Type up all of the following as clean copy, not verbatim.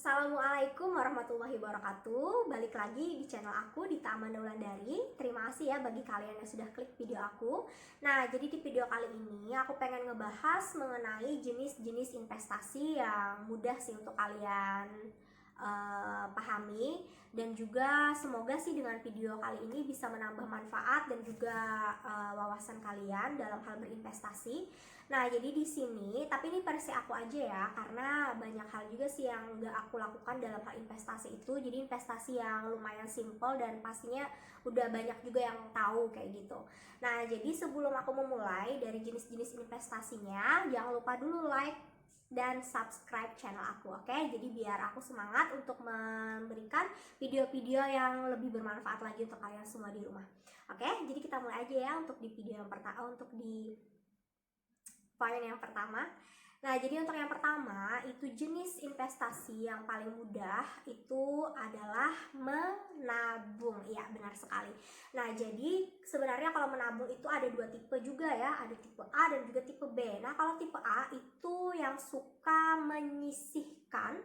Assalamualaikum warahmatullahi wabarakatuh. Balik lagi di channel aku di Taman Wulandari. Terima kasih ya bagi kalian yang sudah klik video aku. Nah, jadi di video kali ini aku pengen ngebahas mengenai jenis-jenis investasi yang mudah sih untuk kalian pahami, dan juga semoga sih dengan video kali ini bisa menambah manfaat dan juga wawasan kalian dalam hal berinvestasi. Nah, jadi di sini, tapi ini versi aku aja ya, karena banyak hal juga sih yang gak aku lakukan dalam hal investasi itu. Jadi investasi yang lumayan simple dan pastinya udah banyak juga yang tahu kayak gitu. Nah, jadi sebelum aku memulai dari jenis-jenis investasinya, jangan lupa dulu like dan subscribe channel aku, oke? Jadi biar aku semangat untuk memberikan video-video yang lebih bermanfaat lagi untuk kalian semua di rumah. Oke, jadi kita mulai aja ya untuk di video yang pertama, untuk di poin yang pertama. Nah, jadi untuk yang pertama, itu jenis investasi yang paling mudah itu adalah menabung. Iya, benar sekali. Nah, jadi sebenarnya kalau menabung itu ada dua tipe juga ya, ada tipe A dan juga tipe B. Nah, kalau tipe A itu yang suka menyisihkan,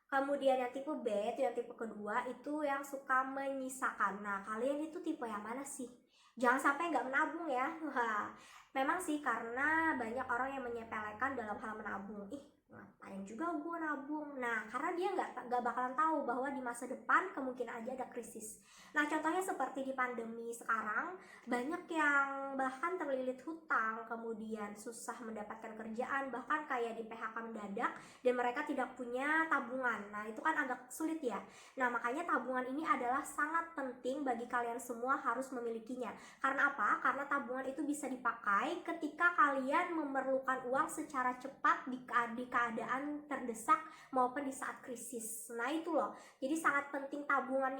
kemudian yang tipe B itu yang tipe kedua itu yang suka menyisakan. Nah, kalian itu tipe yang mana sih? Jangan sampai nggak menabung ya. Wah, memang sih karena banyak orang yang menyepelekan dalam hal menabung. Ih, ngapain juga gue nabung? Nah, karena dia nggak bakalan tahu bahwa di masa depan kemungkinan aja ada krisis. Nah, contohnya seperti di pandemi sekarang, banyak yang bahkan terlilit hutang, kemudian susah mendapatkan kerjaan, bahkan kayak di PHK mendadak, dan mereka tidak punya tabungan. Nah, itu kan agak sulit ya. Nah, makanya tabungan ini adalah sangat penting bagi kalian semua, harus memilikinya. Karena apa? Karena tabungan itu bisa dipakai ketika kalian memerlukan uang secara cepat di keadaan terdesak maupun di saat krisis. Nah, itu loh. Jadi sangat penting tabungan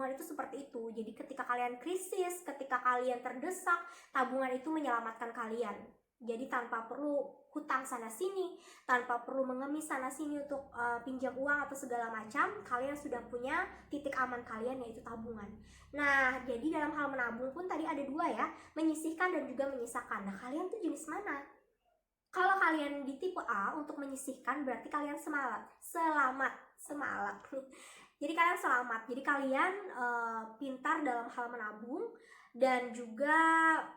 itu seperti itu. Jadi ketika kalian krisis, ketika kalian terdesak, tabungan itu menyelamatkan kalian. Jadi tanpa perlu hutang sana sini, tanpa perlu mengemis sana sini untuk pinjam uang atau segala macam, kalian sudah punya titik aman kalian, yaitu tabungan. Nah, jadi dalam hal menabung pun tadi ada dua ya, menyisihkan dan juga menyisakan. Nah, kalian tuh jenis mana? Kalau kalian di tipe A untuk menyisihkan, berarti kalian selamat. Jadi kalian selamat. Jadi kalian pintar dalam hal menabung dan juga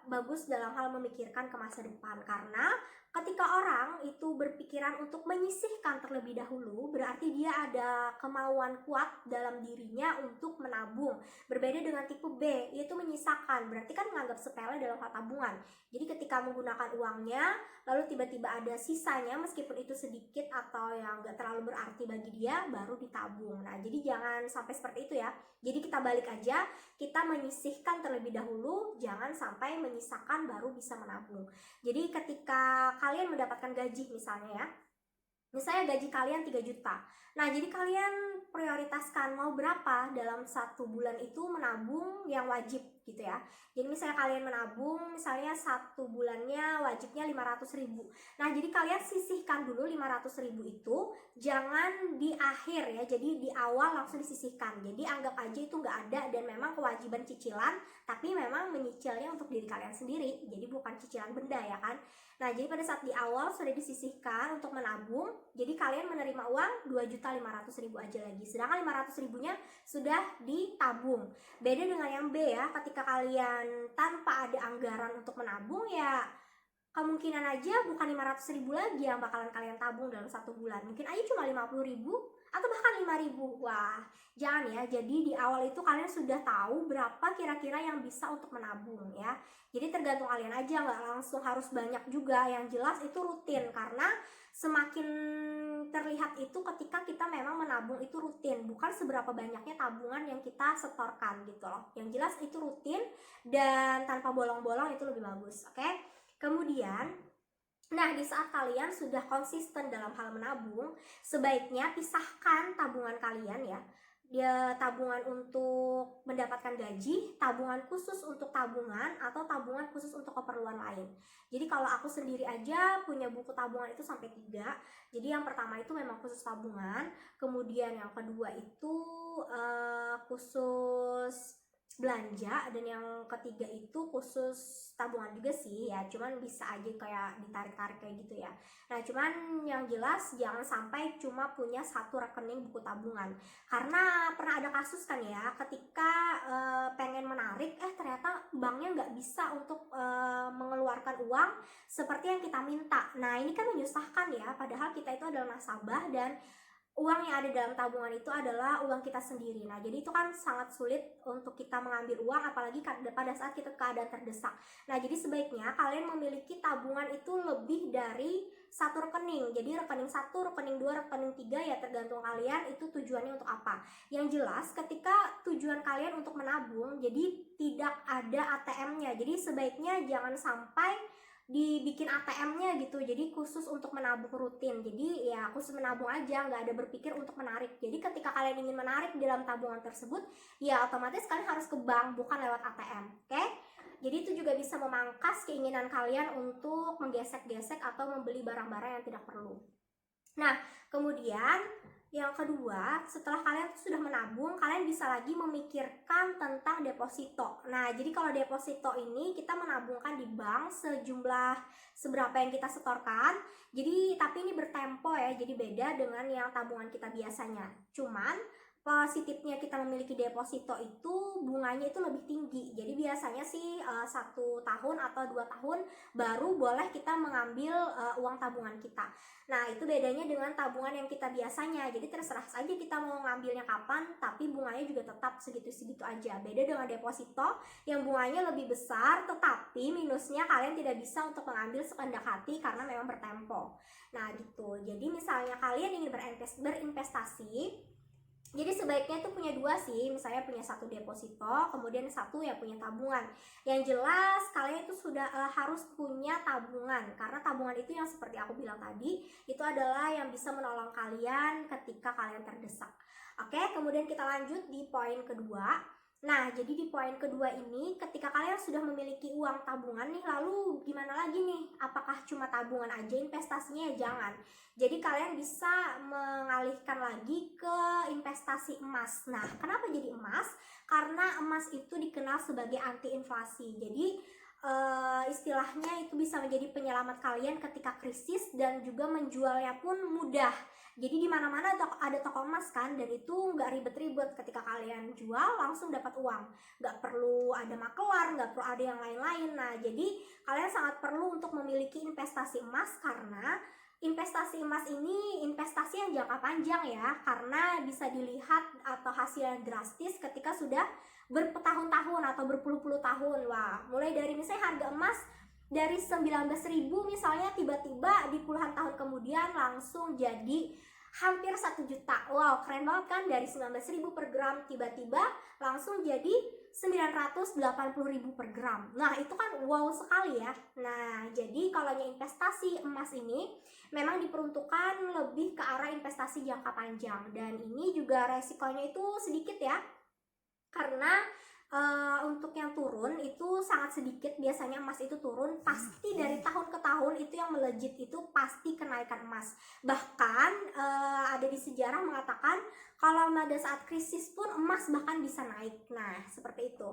bagus dalam hal memikirkan ke masa depan. Karena ketika orang itu berpikiran untuk menyisihkan terlebih dahulu, berarti dia ada kemauan kuat dalam dirinya untuk menabung. Berbeda dengan tipe B, yaitu menyisakan. Berarti kan menganggap sepele dalam hal tabungan. Jadi ketika menggunakan uangnya, lalu tiba-tiba ada sisanya, meskipun itu sedikit atau yang gak terlalu berarti bagi dia, baru ditabung. Nah, jadi jangan sampai seperti itu ya. Jadi kita balik aja, kita menyisihkan terlebih dahulu, jangan sampai menyisakan baru bisa menabung. Jadi ketika kalian mendapatkan gaji misalnya gaji kalian 3 juta. Nah, jadi kalian prioritaskan mau berapa dalam satu bulan itu menabung yang wajib gitu ya. Jadi misalnya kalian menabung, misalnya satu bulannya wajibnya 500.000. Nah, jadi kalian sisihkan dulu 500.000 itu, jangan di akhir ya. Jadi di awal langsung disisihkan. Jadi anggap aja itu nggak ada dan memang kewajiban cicilan, tapi memang menyicilnya untuk diri kalian sendiri. Jadi bukan cicilan benda ya kan. Nah, jadi pada saat di awal sudah disisihkan untuk menabung, jadi kalian menerima uang 2.500.000 aja lagi. Sedangkan 500.000-nya sudah ditabung. Beda dengan yang B ya, ketika kalian tanpa ada anggaran untuk menabung ya, kemungkinan aja bukan 500.000 lagi yang bakalan kalian tabung dalam satu bulan. Mungkin aja cuma 50.000 atau bahkan 5.000. Wah, jangan ya. Jadi di awal itu kalian sudah tahu berapa kira-kira yang bisa untuk menabung ya. Jadi tergantung kalian aja, nggak langsung harus banyak juga. Yang jelas itu rutin, karena semakin terlihat itu ketika kita memang menabung itu rutin, bukan seberapa banyaknya tabungan yang kita setorkan gitu loh. Yang jelas itu rutin dan tanpa bolong-bolong, itu lebih bagus, oke? Kemudian, nah di saat kalian sudah konsisten dalam hal menabung, sebaiknya pisahkan tabungan kalian ya. Dia tabungan untuk mendapatkan gaji, tabungan khusus untuk tabungan, atau tabungan khusus untuk keperluan lain. Jadi kalau aku sendiri aja punya buku tabungan itu sampai 3. Jadi yang pertama itu memang khusus tabungan, kemudian yang kedua itu khusus belanja, dan yang ketiga itu khusus tabungan juga sih ya, cuman bisa aja kayak ditarik-tarik kayak gitu ya. Nah cuman yang jelas jangan sampai cuma punya satu rekening buku tabungan, karena pernah ada kasus kan ya, ketika pengen menarik ternyata banknya nggak bisa untuk mengeluarkan uang seperti yang kita minta. Nah ini kan menyusahkan ya, padahal kita itu adalah nasabah dan uang yang ada dalam tabungan itu adalah uang kita sendiri. Nah, jadi itu kan sangat sulit untuk kita mengambil uang, apalagi pada saat kita keadaan terdesak. Nah, jadi sebaiknya kalian memiliki tabungan itu lebih dari satu rekening. Jadi rekening 1, rekening 2, rekening 3 ya tergantung kalian itu tujuannya untuk apa. Yang jelas ketika tujuan kalian untuk menabung, jadi tidak ada ATM-nya. Jadi sebaiknya jangan sampai dibikin ATM-nya gitu, jadi khusus untuk menabung rutin. Jadi ya khusus menabung aja, nggak ada berpikir untuk menarik. Jadi ketika kalian ingin menarik di dalam tabungan tersebut, ya otomatis kalian harus ke bank, bukan lewat ATM. Oke? Jadi itu juga bisa memangkas keinginan kalian untuk menggesek-gesek atau membeli barang-barang yang tidak perlu. Nah, kemudian yang kedua, setelah kalian sudah menabung, kalian bisa lagi memikirkan tentang deposito. Nah, jadi kalau deposito ini kita menabungkan di bank sejumlah seberapa yang kita setorkan. Jadi, tapi ini bertempo ya, jadi beda dengan yang tabungan kita biasanya. Cuman positifnya kita memiliki deposito itu bunganya itu lebih tinggi. Jadi biasanya sih 1 tahun atau 2 tahun baru boleh kita mengambil uang tabungan kita. Nah itu bedanya dengan tabungan yang kita biasanya. Jadi terserah saja kita mau ngambilnya kapan, tapi bunganya juga tetap segitu-segitu aja. Beda dengan deposito yang bunganya lebih besar, tetapi minusnya kalian tidak bisa untuk mengambil sekehendak hati karena memang bertempo. Nah gitu. Jadi misalnya kalian ingin berinvestasi, jadi sebaiknya tuh punya dua sih, misalnya punya satu deposito, kemudian satu ya punya tabungan. Yang jelas kalian itu sudah harus punya tabungan, karena tabungan itu yang seperti aku bilang tadi, itu adalah yang bisa menolong kalian ketika kalian terdesak. Oke, kemudian kita lanjut di poin kedua. Nah, jadi di poin kedua ini, ketika kalian sudah memiliki uang tabungan nih, lalu gimana lagi nih? Apakah cuma tabungan aja investasinya? Ya jangan. Jadi kalian bisa mengalihkan lagi ke investasi emas. Nah, kenapa jadi emas? Karena emas itu dikenal sebagai anti inflasi. Jadi istilahnya itu bisa menjadi penyelamat kalian ketika krisis, dan juga menjualnya pun mudah. Jadi di mana-mana ada toko emas kan, dan itu nggak ribet-ribet, ketika kalian jual langsung dapat uang, nggak perlu ada makelar, nggak perlu ada yang lain-lain. Nah, jadi kalian sangat perlu untuk memiliki investasi emas, karena investasi emas ini investasi yang jangka panjang ya, karena bisa dilihat atau hasilnya drastis ketika sudah bertahun-tahun atau berpuluh-puluh tahun. Wah, mulai dari misalnya harga emas dari 19.000 misalnya, tiba-tiba di puluhan tahun kemudian langsung jadi hampir 1 juta. Wow, keren banget kan, dari 19.000 per gram tiba-tiba langsung jadi 980.000 per gram. Nah, itu kan wow sekali ya. Nah, jadi kalau investasi emas ini memang diperuntukkan lebih ke arah investasi jangka panjang, dan ini juga resikonya itu sedikit ya, karena untuk yang turun itu sangat sedikit. Biasanya emas itu turun pasti dari tahun ke tahun, itu yang melejit itu pasti kenaikan emas. Bahkan ada di sejarah mengatakan kalau pada saat krisis pun emas bahkan bisa naik. Nah seperti itu.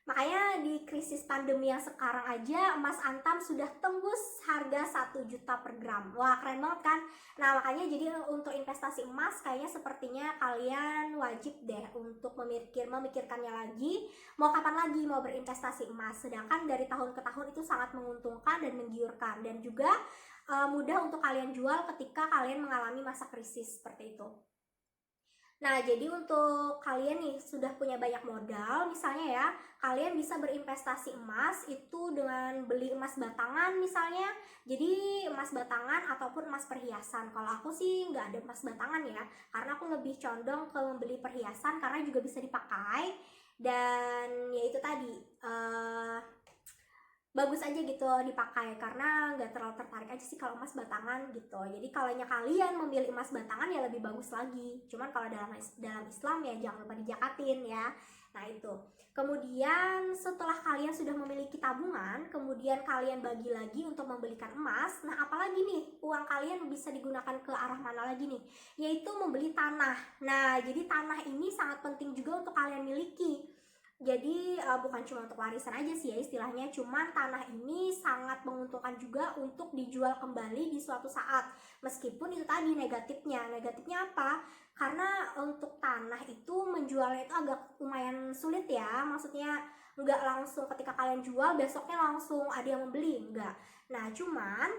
Makanya di krisis pandemi yang sekarang aja emas antam sudah tembus harga 1 juta per gram. Wah keren banget kan. Nah makanya jadi untuk investasi emas kayaknya sepertinya kalian wajib deh untuk memikirkannya lagi, mau kapan lagi mau berinvestasi emas. Sedangkan dari tahun ke tahun itu sangat menguntungkan dan menggiurkan, dan juga mudah untuk kalian jual ketika kalian mengalami masa krisis seperti itu. Nah, jadi untuk kalian nih sudah punya banyak modal, misalnya ya, kalian bisa berinvestasi emas itu dengan beli emas batangan misalnya. Jadi emas batangan ataupun emas perhiasan. Kalau aku sih nggak ada emas batangan ya, karena aku lebih condong ke membeli perhiasan karena juga bisa dipakai. Dan ya itu tadi, bagus aja gitu dipakai, karena nggak terlalu tertarik aja sih kalau emas batangan gitu. Jadi kalau kalian memilih emas batangan ya lebih bagus lagi. Cuman kalau dalam Islam ya jangan lupa dijakatin ya. Nah itu. Kemudian setelah kalian sudah memiliki tabungan, kemudian kalian bagi lagi untuk membelikan emas. Nah apalagi nih uang kalian bisa digunakan ke arah mana lagi nih? Yaitu membeli tanah. Nah jadi tanah ini sangat penting juga untuk kalian miliki. Jadi bukan cuma untuk warisan aja sih ya istilahnya, cuman tanah ini sangat menguntungkan juga untuk dijual kembali di suatu saat. Meskipun itu tadi negatifnya. Negatifnya apa? Karena untuk tanah itu menjualnya itu agak lumayan sulit ya. Maksudnya nggak langsung ketika kalian jual besoknya langsung ada yang membeli, enggak. Nah, cuman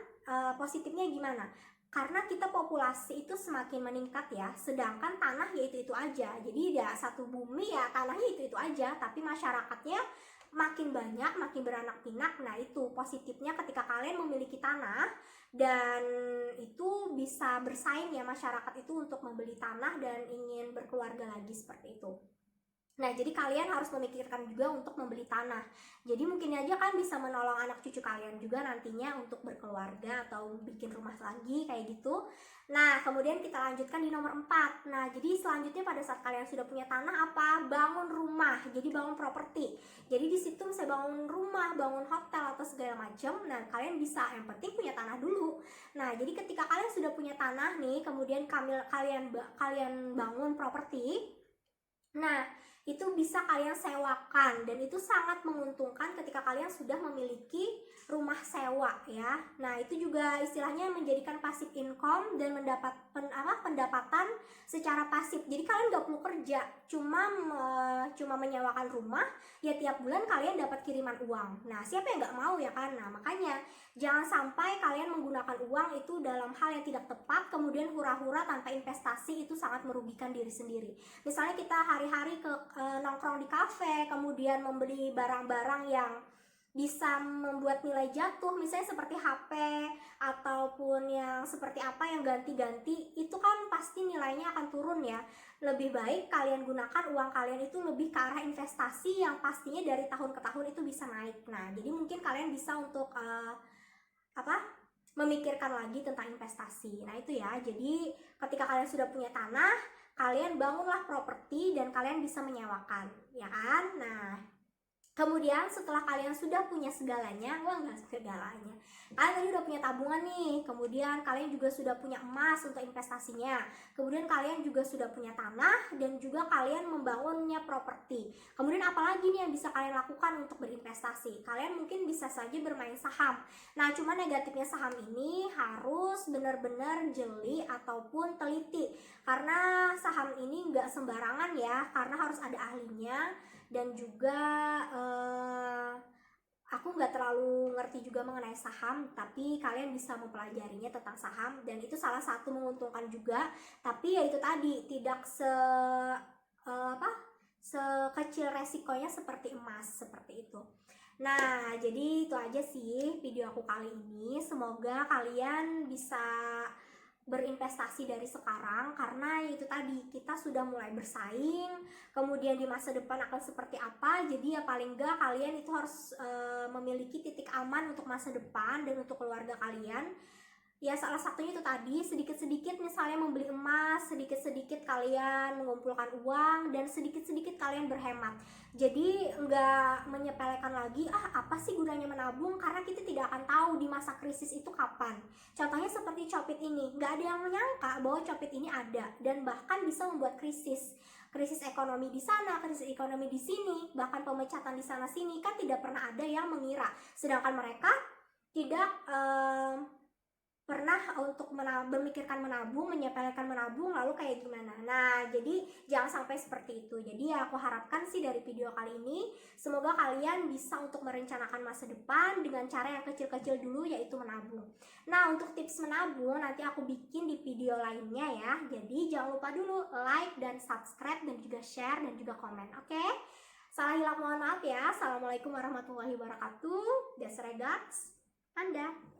positifnya gimana? Karena kita populasi itu semakin meningkat ya, sedangkan tanah ya itu aja. Jadi ya satu bumi ya tanahnya itu aja, tapi masyarakatnya makin banyak, makin beranak pinak. Nah, itu positifnya ketika kalian memiliki tanah dan itu bisa bersaing ya masyarakat itu untuk membeli tanah dan ingin berkeluarga lagi seperti itu. Nah, jadi kalian harus memikirkan juga untuk membeli tanah. Jadi mungkin aja kan bisa menolong anak cucu kalian juga nantinya untuk berkeluarga atau bikin rumah lagi kayak gitu. Nah, kemudian kita lanjutkan di nomor 4. Nah, jadi selanjutnya pada saat kalian sudah punya tanah apa? Bangun rumah. Jadi bangun properti. Jadi di situ saya bangun rumah, bangun hotel atau segala macam. Nah, kalian bisa, yang penting punya tanah dulu. Nah, jadi ketika kalian sudah punya tanah nih, kemudian kalian bangun properti. Nah, itu bisa kalian sewakan dan itu sangat menguntungkan ketika kalian sudah memiliki rumah sewa ya. Nah, itu juga istilahnya menjadikan passive income dan mendapat pendapatan secara pasif. Jadi kalian nggak perlu kerja, cuma menyewakan rumah, ya tiap bulan kalian dapat kiriman uang. Nah, siapa yang nggak mau ya kan? Nah, makanya jangan sampai kalian menggunakan uang itu dalam hal yang tidak tepat, kemudian hura-hura tanpa investasi, itu sangat merugikan diri sendiri. Misalnya kita hari-hari nongkrong di kafe, kemudian membeli barang-barang yang bisa membuat nilai jatuh, misalnya seperti HP ataupun yang seperti apa yang ganti-ganti, itu kan pasti nilainya akan turun ya. Lebih baik kalian gunakan uang kalian itu lebih ke arah investasi yang pastinya dari tahun ke tahun itu bisa naik. Nah, jadi mungkin kalian bisa untuk memikirkan lagi tentang investasi. Nah, itu ya. Jadi ketika kalian sudah punya tanah, kalian bangunlah properti dan kalian bisa menyewakan, ya kan? Nah, kemudian setelah kalian sudah punya segalanya, enggak segalanya, kalian tadi udah punya tabungan nih, kemudian kalian juga sudah punya emas untuk investasinya, kemudian kalian juga sudah punya tanah dan juga kalian membangunnya properti. Kemudian apalagi nih yang bisa kalian lakukan untuk berinvestasi? Kalian mungkin bisa saja bermain saham. Nah, cuma negatifnya saham ini harus benar-benar jeli ataupun teliti, karena saham ini nggak sembarangan ya, karena harus ada ahlinya. Dan juga aku nggak terlalu ngerti juga mengenai saham, tapi kalian bisa mempelajarinya tentang saham dan itu salah satu menguntungkan juga. Tapi ya itu tadi tidak sekecil resikonya seperti emas seperti itu. Nah, jadi itu aja sih video aku kali ini. Semoga kalian bisa berinvestasi dari sekarang, karena itu tadi kita sudah mulai bersaing, kemudian di masa depan akan seperti apa. Jadi ya paling enggak kalian itu harus memiliki titik aman untuk masa depan dan untuk keluarga kalian. Ya salah satunya itu tadi, sedikit-sedikit misalnya membeli emas, sedikit-sedikit kalian mengumpulkan uang, dan sedikit-sedikit kalian berhemat. Jadi nggak menyepelekan lagi, apa sih gunanya menabung, karena kita tidak akan tahu di masa krisis itu kapan. Contohnya seperti Copet ini, nggak ada yang menyangka bahwa Copet ini ada, dan bahkan bisa membuat krisis ekonomi di sana, krisis ekonomi di sini, bahkan pemecatan di sana sini, kan tidak pernah ada yang mengira. Sedangkan mereka tidak pernah untuk memikirkan menabung, menyepelekan menabung, lalu kayak gimana. Nah, jadi jangan sampai seperti itu. Jadi ya aku harapkan sih dari video kali ini, semoga kalian bisa untuk merencanakan masa depan dengan cara yang kecil-kecil dulu, yaitu menabung. Nah, untuk tips menabung nanti aku bikin di video lainnya ya. Jadi jangan lupa dulu like dan subscribe dan juga share dan juga komen, oke? Salah hilap mohon maaf ya. Assalamualaikum warahmatullahi wabarakatuh. That's regards, Anda.